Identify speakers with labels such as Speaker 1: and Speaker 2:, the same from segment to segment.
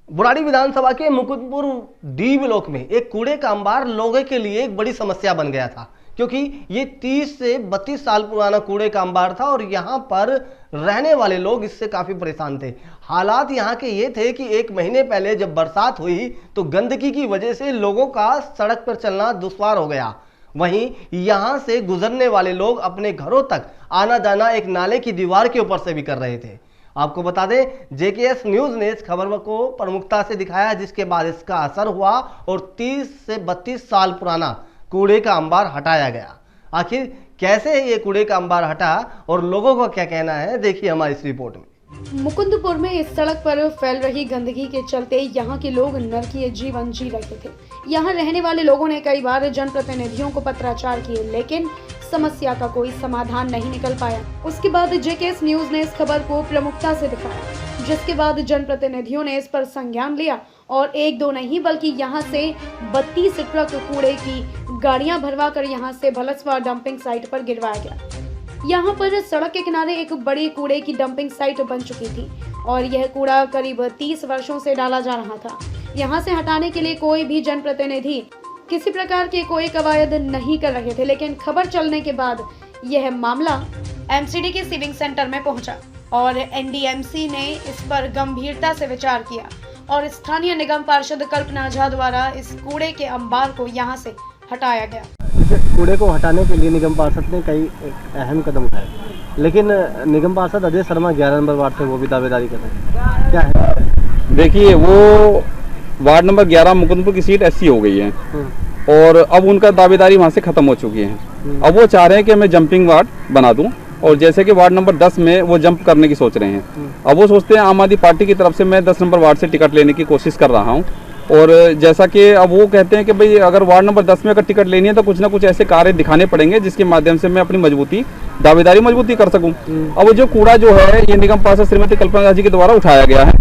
Speaker 1: बुराड़ी विधानसभा के Mukundpur D block में एक कूड़े का अंबार लोगों के लिए एक बड़ी समस्या बन गया था, क्योंकि ये 30 से 32 साल पुराना कूड़े का अंबार था और यहाँ पर रहने वाले लोग इससे काफ़ी परेशान थे। हालात यहाँ के ये थे कि 1 महीने पहले जब बरसात हुई तो गंदगी की वजह से लोगों का सड़क पर चलना दुश्वार हो गया। वहीं यहाँ से गुजरने वाले लोग अपने घरों तक आना जाना एक नाले की दीवार के ऊपर से भी कर रहे थे। आपको बता दें, जेकेएस न्यूज़ ने इस खबर को प्रमुखता से दिखाया, जिसके बाद इसका असर हुआ और 30 से 32 साल पुराना कूड़े का अंबार हटाया गया। आखिर कैसे ये कूड़े का अंबार हटा और लोगों का क्या कहना है, देखिए हमारी इस रिपोर्ट में।
Speaker 2: मुकुंदपुर में इस सड़क पर फैल रही गंदगी के चलते यहाँ के लोग नरकीय जीवन जी रहे थे। यहाँ रहने वाले लोगों ने कई बार जनप्रतिनिधियों को पत्राचार किए, लेकिन समस्या का कोई समाधान नहीं निकल पाया। उसके बाद जेकेएस न्यूज़ ने इस खबर को प्रमुखता से दिखाया, जिसके बाद जनप्रतिनिधियों ने इस पर संज्ञान लिया और 1-2 नहीं बल्कि यहाँ से 32 ट्रक कूड़े की गाड़ियां भरवा कर यहाँ से भलसवा डंपिंग साइट पर गिरवाया गया। यहाँ पर सड़क के किनारे एक बड़ी कूड़े की डंपिंग साइट बन चुकी थी और यह कूड़ा करीब 30 वर्षों से डाला जा रहा था। यहाँ से हटाने के लिए कोई भी जनप्रतिनिधि किसी प्रकार के कोई कवायद नहीं कर रहे थे, लेकिन खबर चलने के बाद यह मामला एमसीडी के सीविंग सेंटर में पहुंचा और एनडीएमसी ने इस पर गंभीरता से विचार किया और स्थानीय निगम पार्षद कल्पना झा द्वारा इस कूड़े के अंबार को यहाँ से हटाया गया।
Speaker 1: इस कूड़े को हटाने के लिए निगम पार्षद ने कई अहम कदम उठाए, लेकिन निगम पार्षद अजय शर्मा 11 नंबर वार्ड से वो भी दावेदारी कर रहे हैं। क्या है?
Speaker 3: देखिए, वो वार्ड नंबर 11 मुकुंदपुर की सीट एससी हो गई है और अब उनका दावेदारी वहाँ से खत्म हो चुकी है। अब वो चाह रहे हैं कि मैं जंपिंग वार्ड बना दूं और जैसे कि वार्ड नंबर 10 में वो जंप करने की सोच रहे हैं। अब वो सोचते हैं आम आदमी पार्टी की तरफ से मैं 10 नंबर वार्ड से टिकट लेने की कोशिश कर रहा हूँ और जैसा कि अब वो कहते हैं कि भाई अगर वार्ड नंबर 10 में अगर टिकट लेनी है तो कुछ ना कुछ ऐसे कार्य दिखाने पड़ेंगे जिसके माध्यम से मैं अपनी दावेदारी मजबूती कर सकूं। अब जो कूड़ा जो है ये निगम पार्षद श्रीमती कल्पना जी के द्वारा उठाया गया है,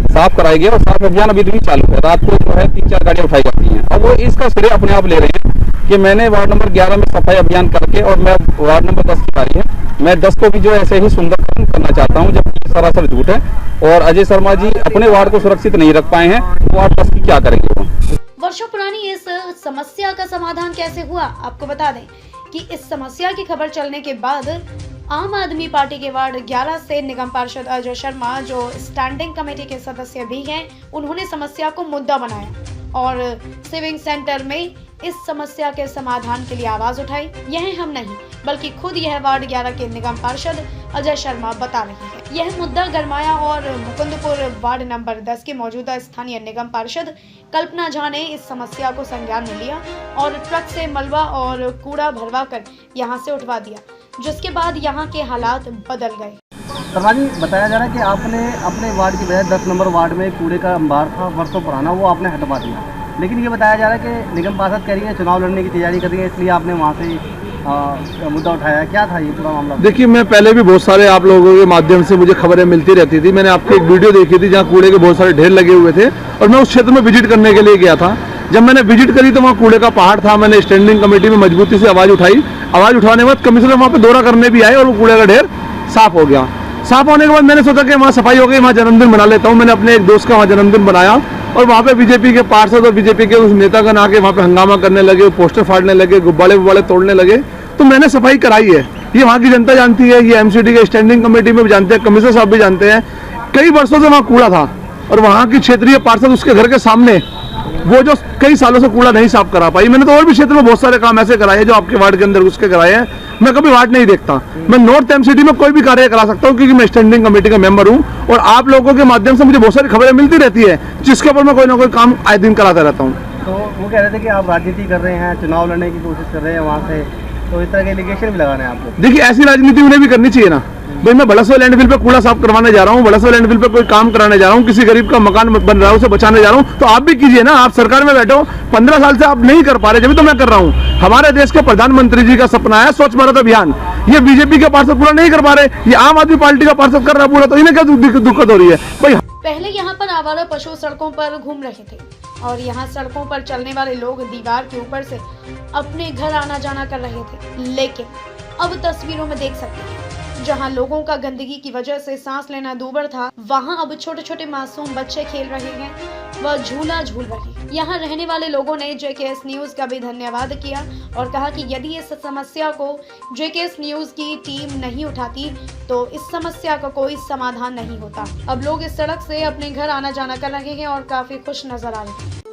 Speaker 3: साफ कराया गया और साफ अभियान अभी भी चालू है। रात को जो है 3-4 गाड़ियाँ उठाई जाती हैं। अब वो इसका श्रेय अपने आप ले रहे हैं कि मैंने वार्ड नंबर 11 में सफाई अभियान करके और मैं वार्ड नंबर 10 की गाड़ी है, मैं 10 को भी जो ऐसे ही सुंदर करना चाहता हूँ, जबकि सरासर झूठ है। और अजय शर्मा जी अपने वार्ड को सुरक्षित नहीं रख पाए हैं, तो वार्ड 10 की क्या करेंगे?
Speaker 2: वर्षों पुरानी इस समस्या का समाधान कैसे हुआ, आपको बता दें कि इस समस्या की खबर चलने के बाद आम आदमी पार्टी के वार्ड 11 से निगम पार्षद अजय शर्मा, जो स्टैंडिंग कमेटी के सदस्य भी हैं, उन्होंने समस्या को मुद्दा बनाया और सिविंग सेंटर में इस समस्या के समाधान के लिए आवाज उठाई। यह हम नहीं बल्कि खुद यह वार्ड 11 के निगम पार्षद अजय शर्मा बता रहे हैं। यह मुद्दा गरमाया और मुकुंदपुर वार्ड नंबर 10 के मौजूदा स्थानीय निगम पार्षद कल्पना झा ने इस समस्या को संज्ञान में लिया और ट्रक से मलबा और कूड़ा भरवा कर यहाँ से उठवा दिया, जिसके बाद यहाँ के हालात बदल गए।
Speaker 1: शर्मा जी, बताया जा रहा है कि आपने अपने वार्ड की बजाय 10 नंबर वार्ड में कूड़े का अंबार था वर्षों पुराना, वो आपने हटवा दिया, लेकिन ये बताया जा रहा है कि निगम पार्षद कह रही है चुनाव लड़ने की तैयारी कर रही है, इसलिए आपने वहाँ से मुद्दा उठाया। क्या था ये पूरा मामला?
Speaker 4: देखिए, मैं पहले भी बहुत सारे आप लोगों के माध्यम से मुझे खबरें मिलती रहती थी। मैंने आपकी एक वीडियो देखी थी जहाँ कूड़े के बहुत सारे ढेर लगे हुए थे और मैं उस क्षेत्र में विजिट करने के लिए गया था। जब मैंने विजिट करी तो वहाँ कूड़े का पहाड़ था। मैंने स्टैंडिंग कमेटी में मजबूती से आवाज उठाई। आवाज उठाने के बाद कमिश्नर वहाँ पे दौरा करने भी आए और वो कूड़े का ढेर साफ हो गया। साफ होने के बाद मैंने सोचा कि वहाँ सफाई हो गई, वहाँ जन्मदिन बना लेता हूँ। मैंने अपने एक दोस्त का वहाँ जन्मदिन बनाया और वहाँ पे बीजेपी के पार्षद और बीजेपी के उस नेतागण आके वहाँ पे हंगामा करने लगे, पोस्टर फाड़ने लगे, गुब्बारे तोड़ने लगे। तो मैंने सफाई कराई है, ये वहाँ की जनता जानती है, ये एमसीडी के स्टैंडिंग कमेटी में भी जानते हैं, कमिश्नर साहब भी जानते हैं। कई वर्षों से वहाँ कूड़ा था और वहाँ की क्षेत्रीय पार्षद उसके घर के सामने वो जो कई सालों से कूड़ा नहीं साफ करा पाई। मैंने तो और भी क्षेत्र में बहुत सारे काम ऐसे कराए हैं जो आपके वार्ड के अंदर उसके कराए हैं। मैं कभी वार्ड नहीं देखता, मैं नॉर्थ एमसीडी में कोई भी कार्य करा सकता हूँ क्योंकि मैं स्टैंडिंग कमेटी का मेंबर हूँ और आप लोगों के माध्यम से मुझे बहुत सारी खबरें मिलती रहती है जिसके ऊपर मैं कोई ना कोई काम आए दिन कराता रहता हूँ।
Speaker 1: तो वो कह रहे थे कि आप राजनीति कर रहे हैं, चुनाव लड़ने की कोशिश कर रहे हैं वहाँ से, तो इस तरह के एलिगेशन भी लगाने हैं आपको।
Speaker 4: देखिए, ऐसी राजनीति उन्हें भी करनी चाहिए ना भाई। मैं बलसवा लैंडफिल पे कूड़ा साफ करवाने जा रहा हूँ, बलसवा लैंडफिल पे कोई काम कराने जा रहा हूँ, किसी गरीब का मकान बन रहा है उसे बचाने जा रहा हूँ, तो आप भी कीजिए ना। आप सरकार में बैठो, 15 साल से आप नहीं कर पा रहे, जब तो मैं कर रहा हूँ। हमारे देश के प्रधानमंत्री जी का सपना है स्वच्छ भारत अभियान, ये बीजेपी के पार्षद पूरा नहीं कर पा रहे, ये आम आदमी पार्टी का पार्षद कर रहा है पूरा, तो इन्हें क्या दिक्कत हो रही है भाई?
Speaker 2: पहले यहाँ पर आवारा पशु सड़कों पर घूम रहे थे और यहाँ सड़कों पर चलने वाले लोग दीवार के ऊपर से अपने घर आना जाना कर रहे थे, लेकिन अब तस्वीरों में देख सकते हैं जहां लोगों का गंदगी की वजह से सांस लेना दूभर था, वहां अब छोटे छोटे मासूम बच्चे खेल रहे हैं व झूला झूल रहे हैं। यहां रहने वाले लोगों ने जेकेएस न्यूज का भी धन्यवाद किया और कहा कि यदि इस समस्या को जेकेएस न्यूज की टीम नहीं उठाती तो इस समस्या का कोई समाधान नहीं होता। अब लोग इस सड़क से अपने घर आना जाना कर रहे हैं और काफी खुश नजर आ रहे हैं।